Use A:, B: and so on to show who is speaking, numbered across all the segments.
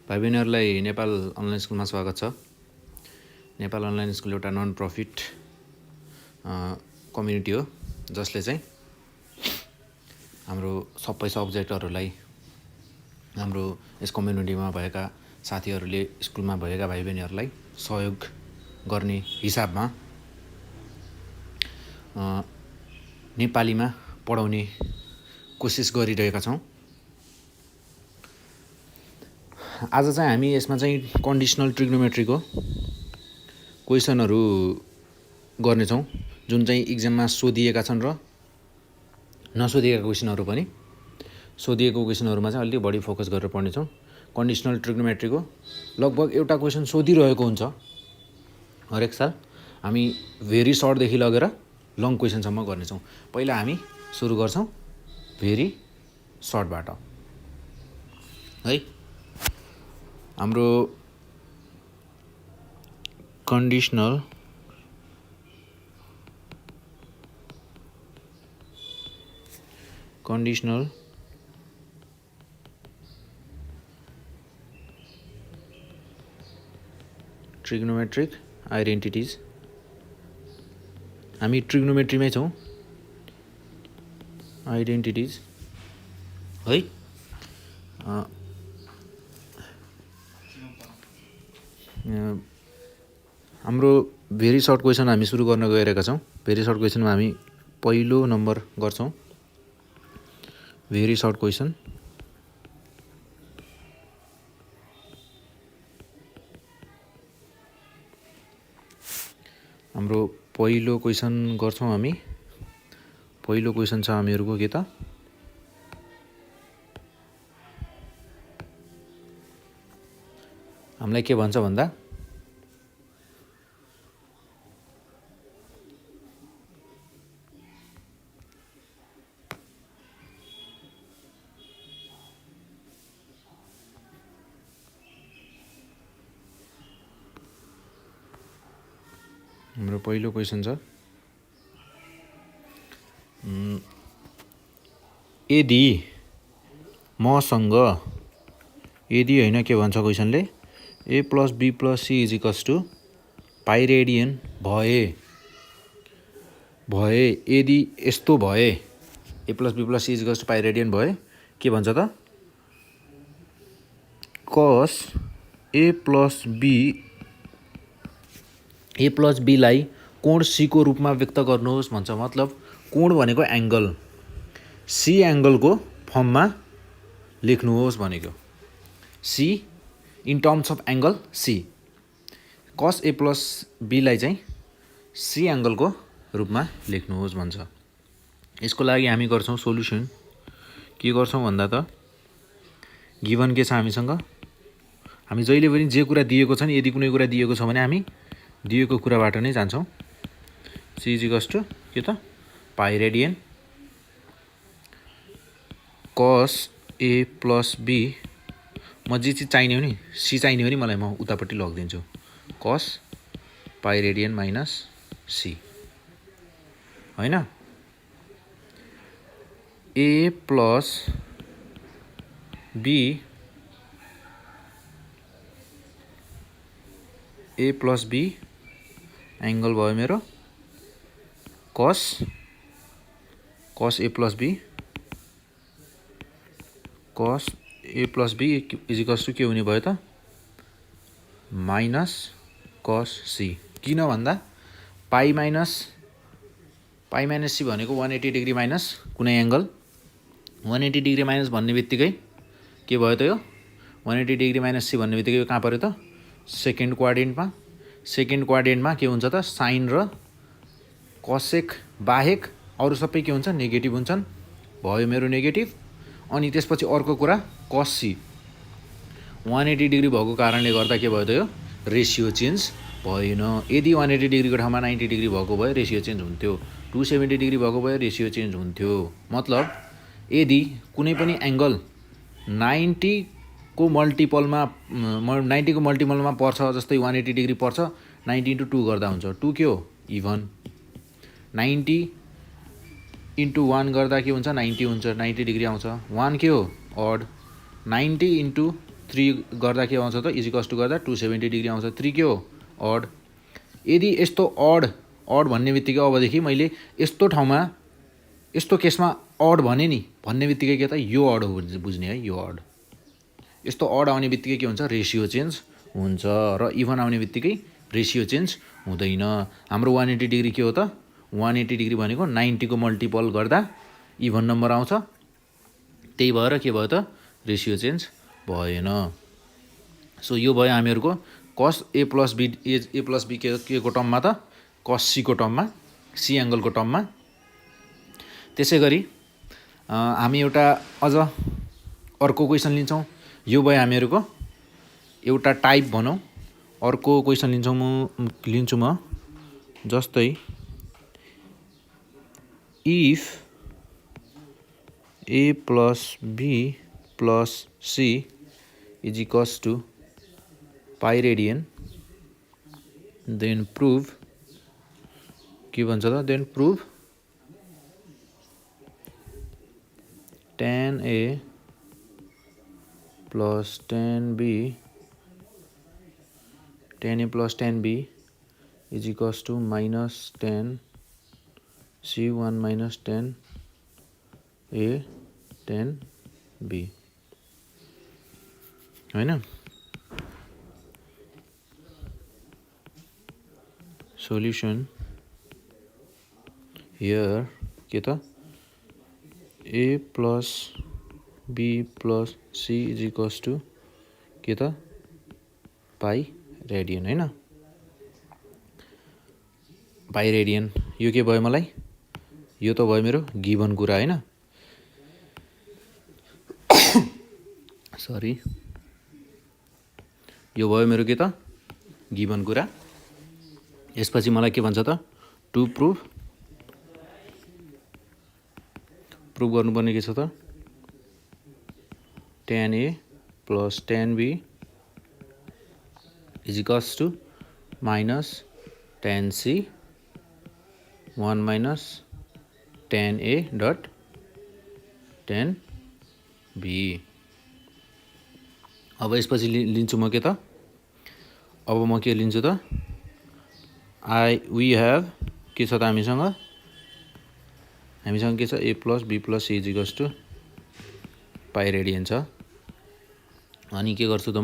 A: भाइ बहिनीहरूलाई नेपाल अनलाइन स्कुलमा स्वागत छ। नेपाल अनलाइन स्कुल एउटा नन प्रफिट कम्युनिटी हो जसले चाहिँ हाम्रो सबै सब्जेक्टहरूलाई हाम्रो यस कम्युनिटीमा भएका साथीहरूले स्कुलमा भएका भाइ बहिनीहरूलाई सहयोग गर्ने हिसाबमा नेपालीमा पढाउने कोसिस गरिरहेका छौँ। आज चाहिँ हामी यसमा चाहिँ कन्डिसनल ट्रिग्नोमेट्रीको क्वेसनहरू गर्नेछौँ, जुन चाहिँ इक्जाममा सोधिएका छन् र नसोधिएका क्वेसनहरू पनि। सोधिएको क्वेसनहरूमा चाहिँ अलिक बढी फोकस गरेर पढ्नेछौँ। कन्डिसनल ट्रिग्नोमेट्रीको लगभग एउटा क्वेसन सोधिरहेको हुन्छ हरेक साल। हामी भेरी सर्टदेखि लगेर लङ क्वेसनसम्म गर्नेछौँ। पहिला हामी सुरु गर्छौँ भेरी सर्टबाट है। हाम्रो कन्डिसनल ट्रिग्नोमेट्रिक आइडेन्टिटिज, हामी ट्रिग्नोमेट्रीमै छौँ, आइडेन्टिटिज है। हाम्रो भेरी सर्ट क्वेसन हामी सुरु गर्न गइरहेका छौँ। भेरी सर्ट क्वेसनमा हामी पहिलो नम्बर गर्छौँ। भेरी सर्ट क्वेसन हाम्रो पहिलो क्वेसन गर्छौँ हामी। पहिलो क्वेसन छ हामीहरूको के त, हामीलाई के भन्छ भन्दा हाम्रो पहिलो क्वेसन छ यदि मसँग, यदि होइन के भन्छ क्वेसनले, A plus B plus C is equals to pi radian भए यदि यस्तो भए, A plus B plus C is equals to pi radian भए के भन्छ त, कस ए प्लस बीलाई कोण सीको रूपमा व्यक्त गर्नुहोस् भन्छ। मतलब कोण भनेको एङ्गल, सी एङ्गलको फर्ममा लेख्नुहोस् भनेको। C in terms of angle C, cos A plus बीलाई चाहिँ सी एङ्गलको रूपमा लेख्नुहोस् भन्छ। यसको लागि हामी गर्छौँ सोल्युसन। के गर्छौँ भन्दा त, गिभन के छ हामीसँग, हामी जहिले पनि जे कुरा दिएको छ नि, यदि कुनै कुरा दिएको छ भने हामी दिएको कुराबाट नै जान्छौँ। सी इज इक्वल्स टू के त, पाई रेडियन कस ए प्लस बी, म जे चिज चाहिने हो नि, सी चाहिने हो नि मलाई, म उतापट्टि लगिदिन्छु, कस पाई रेडियन माइनस सी होइन। ए प्लस बी एङ्गल भयो मेरो cos A plus B is equals to के हुने भयो त, माइनस कस सी। किन भन्दा पाई माइनस सी भनेको 180 डिग्री माइनस कुनै एङ्गल। 180 डिग्री माइनस भन्ने बित्तिकै के भयो त, यो 180 डिग्री माइनस सी भन्ने बित्तिकै यो कहाँ पऱ्यो त, सेकेन्ड क्वाड्रेन्टमा। सेकेन्ड क्वाड्रेन्टमा के हुन्छ त, साइन र कसेक बाहेक अरू सबै के हुन्छ, नेगेटिभ हुन्छन्, भयो मेरो नेगेटिभ। अनि त्यसपछि अर्को कुरा कस सी, 180 डिग्री भएको कारणले गर्दा के भयो त, यो रेसियो चेन्ज भएन। यदि 180 डिग्रीको ठाउँमा 90 डिग्री भएको भए रेसियो चेन्ज हुन्थ्यो, 270 डिग्री भएको भए रेसियो चेन्ज हुन्थ्यो। मतलब यदि कुनै पनि एङ्गल 90 को मल्टिपलमा पर्छ, जस्तै 180 डिग्री पर्छ, 90 × 2 गर्दा हुन्छ, 2 के हो इभन, 90 × 1 गर्दा के हुन्छ 90 हुन्छ, 90 डिग्री आउँछ। 1 के हो अड, 90 × 3 गर्दा के आउँछ त इजिकल्स टु गर्दा 270 डिग्री आउँछ। 3 के हो अड। यदि यस्तो अड भन्ने बित्तिकै अबदेखि मैले यस्तो ठाउँमा यस्तो केसमा अड भने नि भन्ने बित्तिकै के त यो अड हो बुझ्ने है। यो अड यस्तो अड आउने बित्तिकै के हुन्छ रेसियो चेन्ज हुन्छ र इभन आउने बित्तिकै रेसियो चेन्ज हुँदैन। हाम्रो 180 डिग्री के हो त 180 डिग्री भनेको 90 को मल्टिपल गर्दा इभन नम्बर आउँछ। त्यही भएर के भयो त रेसियो चेन्ज भएन। सो यो भयो हामीहरूको कस ए प्लस बी के को टर्ममा त कस सी को टर्ममा सी एङ्गलको टर्ममा। त्यसै गरी हामी एउटा अझ अर्को क्वेसन लिन्छौँ। यो भयो हामीहरूको एउटा टाइप भनौँ। अर्को क्वेसन लिन्छु म जस्तै if A plus B plus C is equals to pi radian then prove के भन्छ त then prove tan A plus tan B tan A plus tan B is equals to minus tan C1 minus tan A tan B हैन। solution here के त A plus B plus C is equals to के त pi radian हैन। Pi radian यो के भयो मलाई यो त भयो मेरो गिभन कुरा हैन। सरी यो भयो मेरो के त गिभन कुरा। यसपछि मलाई के भन्छ त टु प्रुभ गर्नुपर्ने के छ त tan A plus tan B is equals to minus tan C 1 minus tan A dot tan B। अब यसपछि लिन्छु म के त अब म के लिन्छु त वी हेभ के छ त हामीसँग के छ A plus B plus C is equals to pi radian छ। अनि के गर्छु त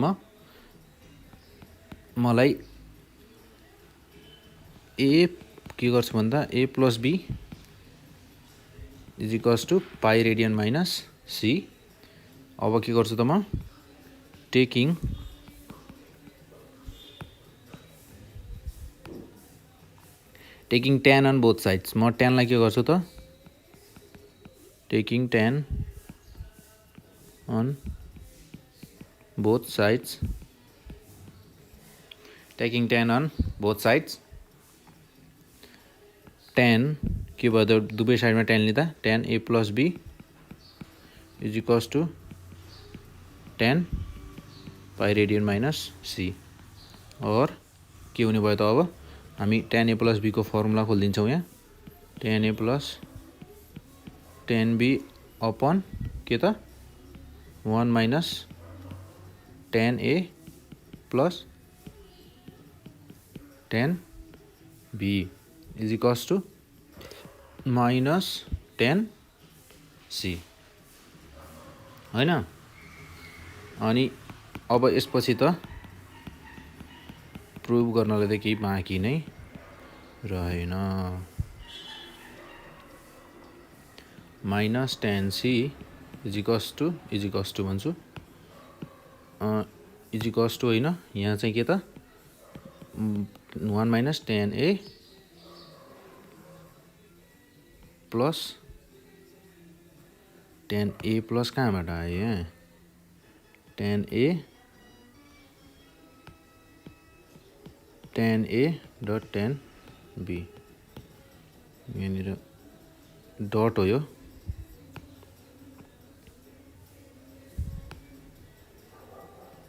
A: मलाई ए के गर्छु भन्दा A plus B is equals to pi radian minus C. अब के गर्छु त म taking tan on both sides. म tanलाई के गर्छु त taking tan on both sides tan के भयो त दुवै साइडमा tan लिँदा tan A plus B is equals to tan pi radian minus C. और के हुने भयो त अब हामी tan A प्लस B को फर्मुला खोलिदिन्छौँ यहाँ tan A plus tan B upon के त 1 minus tan A plus tan B is equals to minus tan C हैन। अनि अब यसपछि त प्रुभ गर्नलाई त केही बाँकी नै रहेन। Minus tan C is equals to भन्छु इज इक्वल्स टु होइन यहाँ चाहिँ के त 1 minus tan A plus tan A plus कहाँबाट आयो यहाँ tan A dot tan B यहाँनिर डट हो यो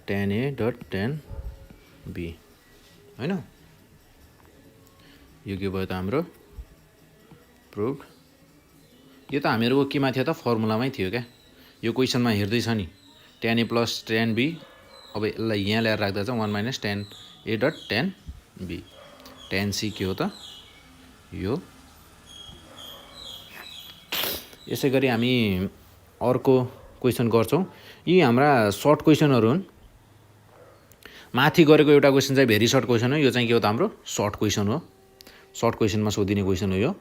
A: tan A dot tan B हैन। यो के भयो त हाम्रो प्रुभ। यो त हामीहरूको केमा थियो त फर्मुलामै थियो क्या। यो क्वेसनमा हेर्दैछ नि tan A plus tan B अब यसलाई यहाँ ल्याएर राख्दा चाहिँ 1 minus tan A dot tan B। tan C के हो त यो। यसै गरी हामी अर्को क्वेसन गर्छौँ। यी हाम्रा सर्ट क्वेसनहरू हुन्। माथि गरेको एउटा क्वेसन चाहिँ भेरी सर्ट क्वेसन हो। यो चाहिँ के हो त हाम्रो सर्ट क्वेसन हो। सर्ट क्वेसनमा सोधिने क्वेसन हो यो।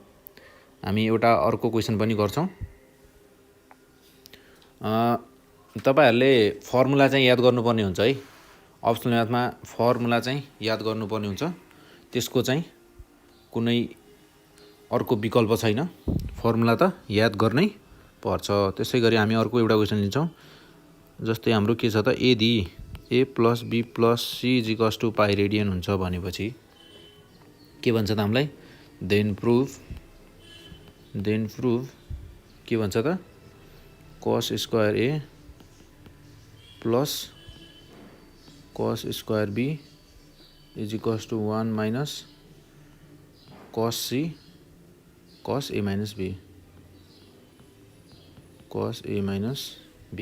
A: हामी एउटा अर्को क्वेसन पनि गर्छौँ। तपाईहरुले फर्मुला चाहिँ याद गर्नुपर्ने हुन्छ है। अप्सनल म्याथमा फर्मुला चाहिँ याद गर्नुपर्ने हुन्छ। त्यसको चाहिँ कुनै अर्को विकल्प छैन। फर्मुला त याद गर्नै पर्छ। त्यसै गरी हामी अर्को एउटा क्वेसन लिन्छौँ। जस्तै हाम्रो के छ त यदि a plus b plus c equals to pi radian हुन्छ भनेपछि के भन्छ त हामीलाई देन प्रुभ के भन्छ त cos square a plus cos square b is equals to 1 minus cos c cos a minus b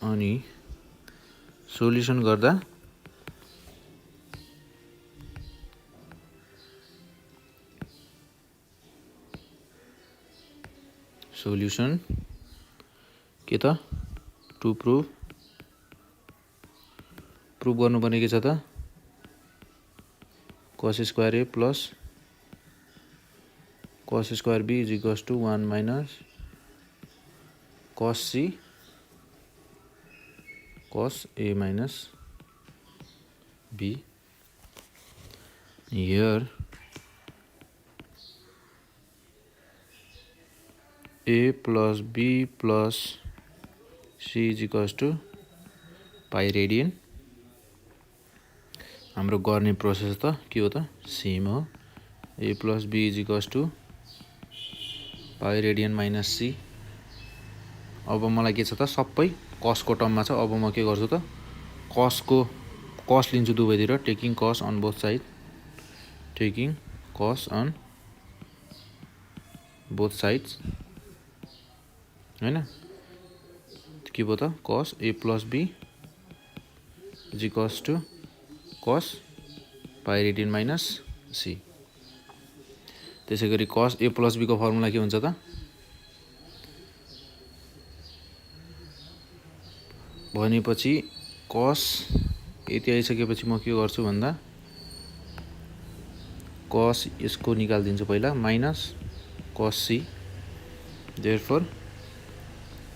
A: अनि सोल्युसन गर्दा सोल्युसन के त टु प्रुभ गर्नुपर्ने के छ त cos square a plus cos square b is equals to 1 minus cos c cos a minus b। Here a plus b plus c is equals to pi radian। हाम्रो गर्ने process त के हो त सेम हो। a plus b is equals to pi radian minus c। अब मलाई के छ त सबै cos को टर्ममा छ। अब म के गर्छु त cos लिन्छु दुवैतिर। Taking cos on both side हैन। के भयो त cos a plus b is equals to cos pi radian minus c। त्यसै गरी cos a प्लस b को फर्मुला के हुन्छ त भनेपछि cos यति आइसकेपछि म के गर्छु भन्दा cos यसको निकाल्दिन्छु पहिला minus cos c। Therefore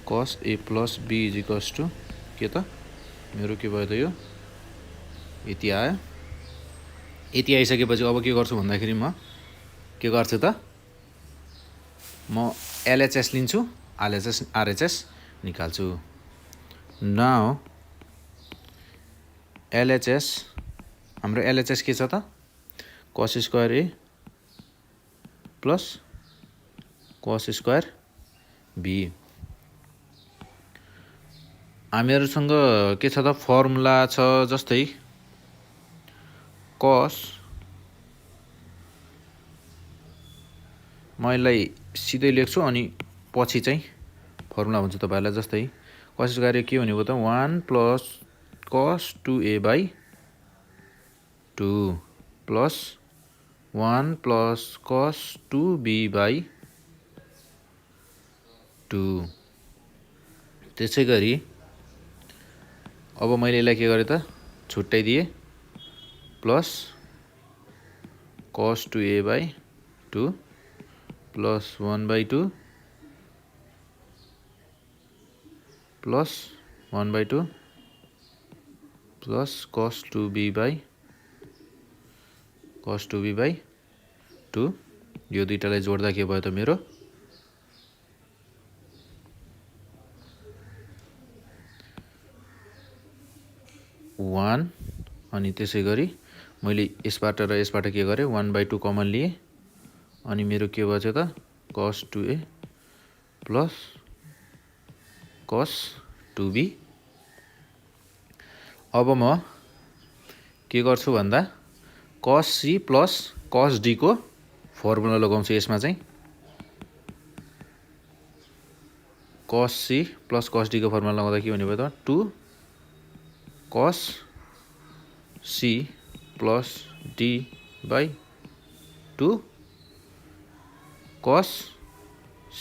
A: cos a plus b is equals to के त मेरो के भयो त यो यति आयो। यति आइसकेपछि अब के गर्छु भन्दाखेरि म के गर्छु त म LHS लिन्छु RHS निकाल्छु। नाउ LHS हाम्रो LHS के छ त cos square a plus cos square b। हामीहरुसँग के छ त फर्मुला छ जस्तै cos म यसलाई सिधै लेख्छु अनि पछि चाहिँ फर्मुला हुन्छ तपाईहरुलाई। जस्तै cos स्क्वायर a के भनेको त 1 plus cos 2a by 2 plus 1 plus cos 2b by 2। त्यसै गरी अब मैले यसलाई के गरेँ त छुट्याइदिए plus cos 2a by 2 plus 1 by 2 plus 1 by 2 plus cos 2b by 2। यो दुईटालाई जोड्दा के भयो त मेरो 1 अनि त्यसै गरी मैले यसबाट र यसबाट के गरेँ 1 बाई 2 कमन लिए अनि मेरो के बच्यो त cos 2a plus cos 2b। अब म के गर्छु भन्दा cos c plus cos d को फर्मुला लगाउँछु। यसमा चाहिँ cos c plus cos d को फर्मुला लगाउँदा के हुने भयो त 2 cos c plus d by 2 cos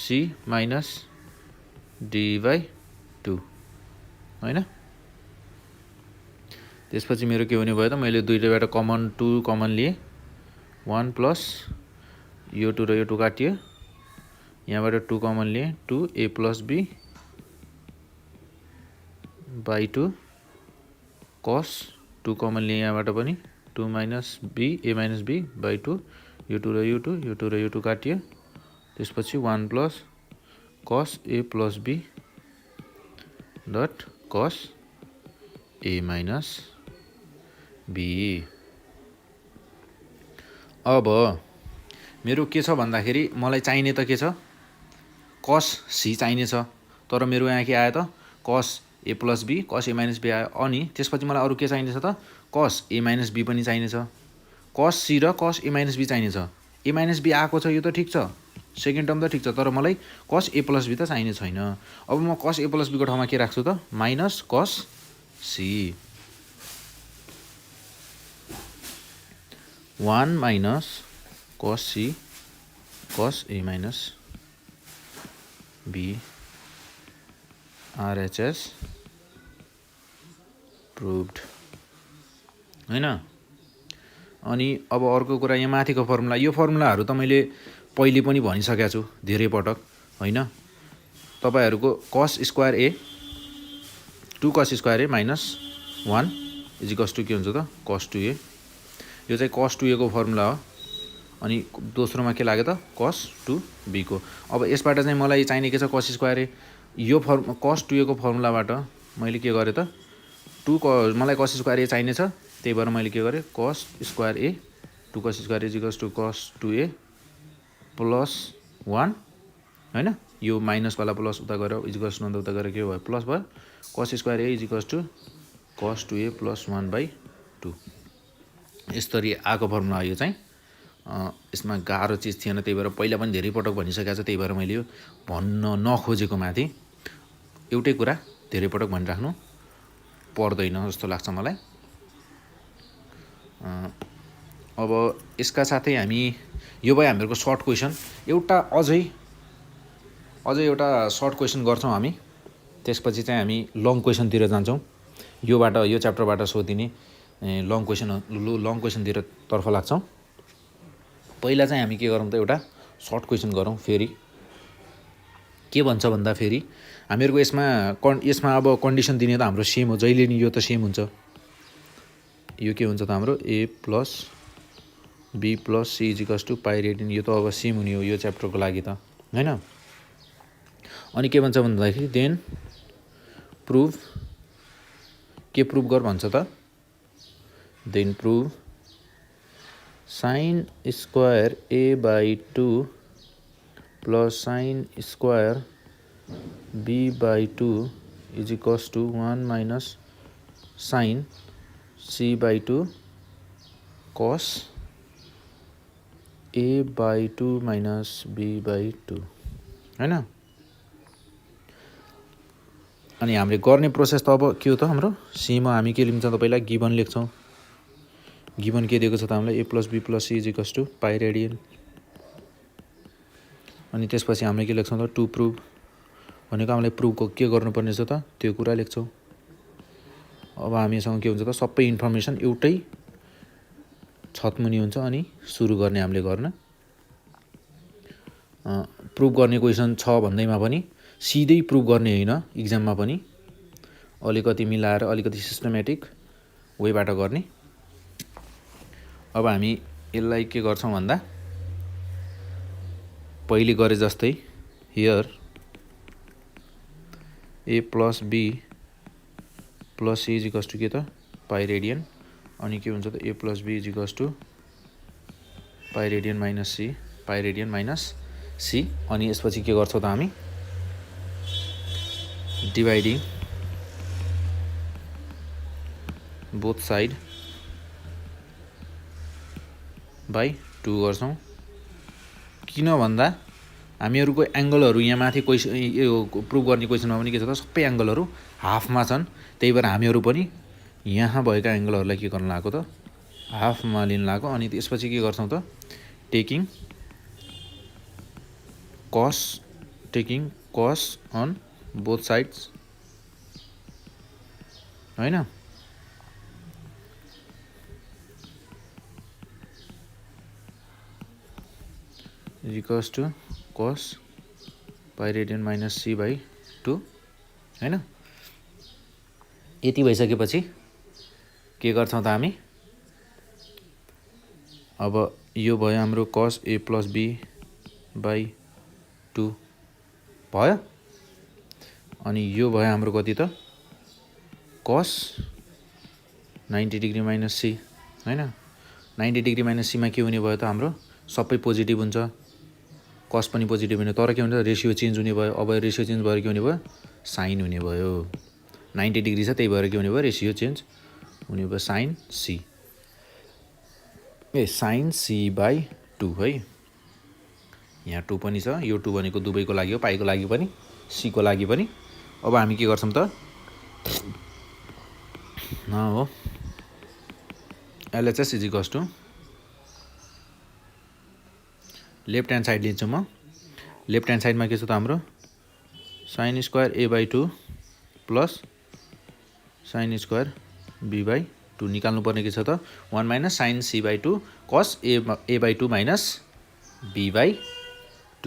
A: c minus d by 2 हैन। त्यसपछि मेरो के हुने भयो त मैले दुईटैबाट कमन 2 कमन लिए 1 प्लस यो 2 र यो 2 काटियो यहाँबाट 2 कमन लिए 2 a plus b by 2 cos 2 common लिए यहाँबाट पनि 2 minus b a minus b by 2 यो 2 र यो 2 यो 2 र यो 2 काटियो त्यसपछि 1 plus cos a plus b dot cos a minus b। अब मेरो के छ भन्दाखेरि मलाई चाहिने त के छ cos c चाहिने छ तर मेरो यहाँ के आयो त cos a plus b cos a minus b आयो। अनि त्यसपछि मलाई अरु के चाहिने छ त cos a माइनस b पनि चाहिने छ cos c र cos a माइनस b चाहिने छ। a माइनस b आएको छ यो त ठीक छ सेकेन्ड टर्म त ठीक छ तर मलाई cos a प्लस b त चाहिने छैन। अब म cos a प्लस b को ठाउँमा के राख्छु त minus cos c 1 minus cos c cos a minus b RHS प्रुभड हैन। अनि अब अर्को कुरा यहाँ माथिको फर्मुला यो फर्मुलाहरु त मैले पहिले पनि भनिसकेको छु धेरै पटक हैन। तपाईहरुको cos square a 2 cos square a minus 1 is equals to के हुन्छ त cos 2a यो चाहिँ cos 2a को फर्मुला हो। अनि दोस्रोमा के लाग्यो त cos 2b को। अब यसबाट चाहिँ मलाई चाहिने के छ cos स्क्वायर a यो cos 2a को फर्मुलाबाट मैले के गरे त 2 मलाई cos स्क्वायर a चाहिने छ त्यही भएर मैले के गरे cos square a 2 cos square a is equals to cos 2a plus 1 हैन। यो माइनस वाला प्लस उता गएर इज इक्वल्स टु उता गएर के भयो प्लस भयो cos square a is equals to cos 2a plus 1 by 2 यसरी आको फर्मुला हो यो चाहिँ। यसमा गाह्रो चीज थिएन त्यही भएर पहिला पनि धेरै पटक भनिसकेको छ त्यही भएर मैले यो भन्न नखोजेको माथि एउटै कुरा धेरै पटक भनिराख्नु पर्दैन जस्तो लाग्छ मलाई। अब यसका साथै हामी यो भयो हामीहरुको सर्ट क्वेशन एउटा अझै एउटा सर्ट क्वेशन गर्छौं हामी त्यसपछि चाहिँ हामी लङ क्वेशन तिर जान्छौं। योबाट यो च्याप्टरबाट सोधिने लङ क्वेशन तिर तर्फ लाग्छौं। पहिला चाहिँ हामी के गरौँ त एउटा सर्ट क्वेशन गरौँ। फेरि के भन्छ भन्दा फेरि हामीहरुको यसमा अब कन्डिसन दिने त हाम्रो सेम हो जहिले नि यो त सेम हुन्छ। यो के हुन्छ त हाम्रो a plus b plus c is equals to pi radian यो त अब सेम हुने हो यो च्याप्टरको लागि त हैन। अनि के भन्छ भन्दाखेरि देन प्रुभ के प्रुभ गर भन्छ त then prove sin square a by 2 plus sin square b by 2 is equals to 1 minus sin c by 2 cos a by 2 minus b by 2 हैन। अनि हामीले गर्ने प्रोसेस त अब के हो त हाम्रो c मा हामी के लिन्छौं त पहिला गिवन लेख्छौं। गिवन के दिएको छ त हामीलाई a plus b plus c is equals to पाइ रेडियन। अनि त्यसपछि हामीले के लेख्छौं त टु प्रुभ भनेको हामीले प्रुभको के गर्नुपर्ने छ त त्यो कुरा लेख्छौं। अब हामीसँग के हुन्छ त सबै इन्फर्मेसन एउटै छतमुनि हुन्छ अनि सुरु गर्ने हामीले गर्न प्रुभ गर्ने क्वेशन छ भन्दैमा पनि सिधै प्रुभ गर्ने हैन एक्जाममा पनि अलिकति मिलाएर अलिकति सिस्टमेटिक वेबाट गर्ने। अब हामी यसलाई के गर्छौं भन्दा पहिले गरे जस्तै here a plus b plus c is equals to के त पाइ रेडियन। अनि के हुन्छ त a plus b is equals to पाइ रेडियन माइनस c पाइ रेडियन माइनस c। अनि यसपछि के गर्छौं त हामी डिवाइडिङ बोथ साइड बाइ 2 गर्छौं। किन भन्दा हामीहरूको एङ्गलहरू यहाँ माथि यो प्रुभ गर्ने क्वेसनमा पनि के छ त सबै एङ्गलहरू हाफमा छन्, त्यही भएर हामीहरू पनि यहाँ भएका एङ्गलहरूलाई के गर्न लागेको त हाफमा लिन लागेको। अनि त्यसपछि के गर्छौँ त taking cos on both sides होइन। Equals to cos pi radian minus C by 2 होइन। यति भइसकेपछि के गर्छौँ त हामी, अब यो भयो हाम्रो कस ए प्लस बी बाई 2 भयो। अनि यो भयो हाम्रो कति त कस 90 डिग्री माइनस सी होइन। 90 डिग्री माइनस सीमा के हुने भयो त हाम्रो सबै पोजिटिभ हुन्छ, कस पनि पोजिटिभ हुने, तर के हुन्छ रेसियो चेन्ज हुने भयो। अब रेसियो चेन्ज भएर के हुने भयो साइन हुने भयो। 90 डिग्री छ त्यही भएर के हुने भयो रेसियो चेन्ज हुने भयो साइन सी बाई 2 है। यहाँ 2 पनि छ, यो 2 भनेको दुवैको लागि हो, पाईको लागि पनि सीको लागि पनि। अब हामी के गर्छौँ त हो LHS is equals to left hand side लिन्छु म। लेफ्ट ह्यान्ड साइडमा के छ त हाम्रो साइन स्क्वायर ए बाई 2 प्लस साइन स्क्वायर बी बाई 2 निकाल्नु पर्ने के छ त 1 minus sign C by 2 cos A by 2 minus B by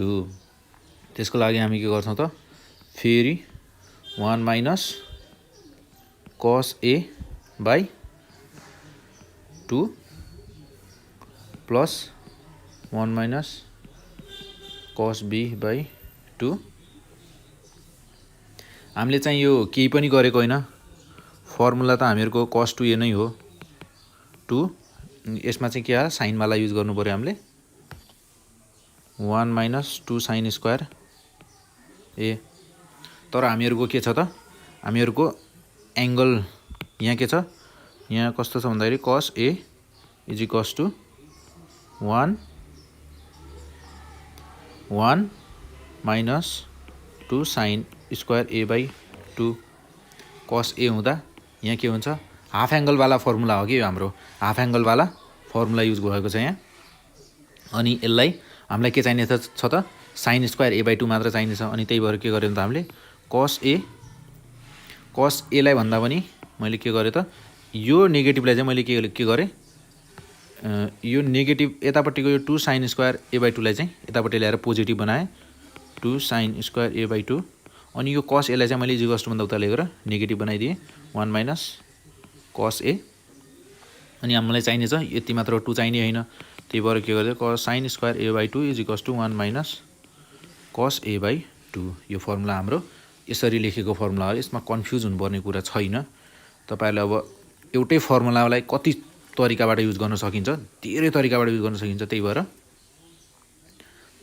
A: 2। त्यसको लागि हामी के गर्छौँ त फेरि 1 minus cos A by 2 plus 1 minus cos B by 2। हामीले चाहिँ यो केही पनि गरेको होइन, फर्मुला त हामीहरूको कस 2 ए नै हो 2। यसमा चाहिँ के आयो साइनवाला युज गर्नु पऱ्यो हामीले 1 माइनस 2 साइन स्क्वायर ए। तर हामीहरूको के छ त हामीहरूको एङ्गल यहाँ के छ, यहाँ कस्तो छ भन्दाखेरि cos A is equals to 1 minus 2 sine square A by 2 cos ए हुँदा यहाँ के हुन्छ हाफ एङ्गलवाला फर्मुला हो कि यो हाम्रो हाफ एङ्गलवाला फर्मुला युज भएको छ यहाँ। अनि यसलाई हामीलाई के चाहिने छ त साइन स्क्वायर ए बाई 2 मात्र चाहिने छ। अनि त्यही भएर के गर्यो त हामीले कस एलाई भन्दा पनि मैले के गरेँ त यो नेगेटिभलाई चाहिँ मैले के गरेँ यो नेगेटिभ यतापट्टिको यो 2 साइन स्क्वायर ए बाई 2लाई चाहिँ यतापट्टि ल्याएर पोजिटिभ बनाएँ 2 साइन स्क्वायर ए बाई 2। अनि यो कस एलाई चाहिँ मैले जिगस्टभन्दा उता लिएर नेगेटिभ बनाइदिएँ 1 माइनस कस ए। अनि हामीलाई चाहिने छ यति मात्र 2 चाहिने होइन, त्यही भएर के गर्दै cos sine square A by 2 is equals to 1 minus cos A by 2। यो फर्मुला हाम्रो यसरी लेखेको फर्मुला हो, यसमा कन्फ्युज हुनुपर्ने कुरा छैन। तपाईँहरूले अब एउटै फर्मुलालाई कति तरिकाबाट युज गर्न सकिन्छ, धेरै तरिकाबाट युज गर्न सकिन्छ, त्यही भएर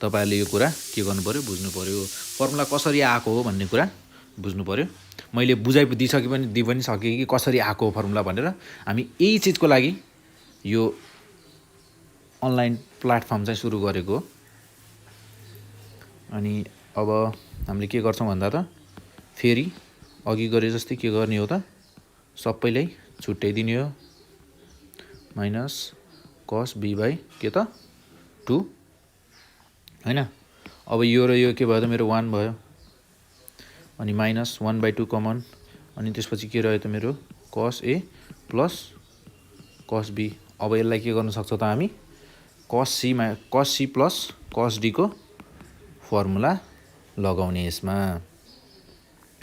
A: तपाईँहरूले यो कुरा के गर्नु पऱ्यो बुझ्नु पऱ्यो, फर्मुला कसरी आएको हो भन्ने कुरा बुझ्नु पऱ्यो। मैले दिइ पनि सकेँ कि कसरी आएको हो फर्मुला भनेर। हामी यही चिजको लागि यो अनलाइन प्लेटफर्म चाहिँ सुरु गरेको हो। अनि अब हामीले के गर्छौँ भन्दा त फेरि अघि गरे जस्तै के गर्ने हो त सबैलाई छुट्याइदिने हो माइनस कस बी बाई के त 2 होइन। अब यो र यो के भयो त मेरो 1 भयो, अनि माइनस 1/2 कमन, अनि त्यसपछि के रह्यो त मेरो cos A plus cos B. अब यसलाई के गर्न सक्छौँ त हामी कस सी प्लस कस डीको फर्मुला लगाउने यसमा।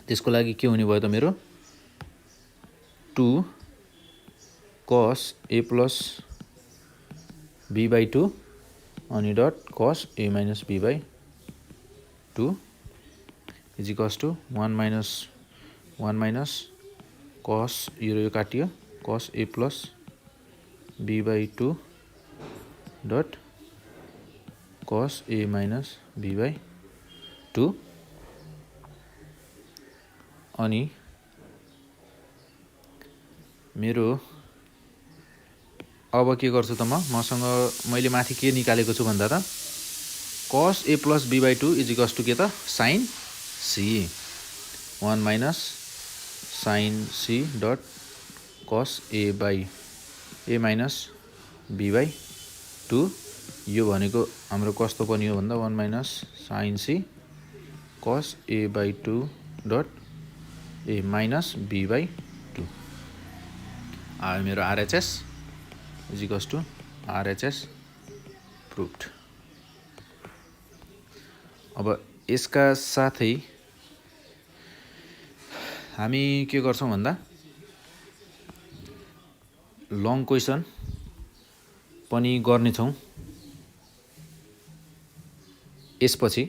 A: त्यसको लागि के हुने भयो त मेरो 2 cos A plus B by 2 अनि dot cos A minus B by 2 is equals to 1 minus cos यो काटियो cos A plus B by 2 dot cos A minus B by 2। अनि मेरो अब के गर्छु त मसँग मैले माथि के निकालेको छु भन्दा त cos a plus b by 2 is equals to के त sin c 1 minus sin c dot cos a by a minus b by 2 यो भनेको हाम्रो कस्तो पनि हो भन्दा 1 minus sin c cos a by 2 dot a minus b by 2 आयो मेरो RHS is equals to RHS proved. अब यसका साथै हामी के गर्छौं भन्दा लङ क्वेसन पनि गर्ने छौं। यसपछि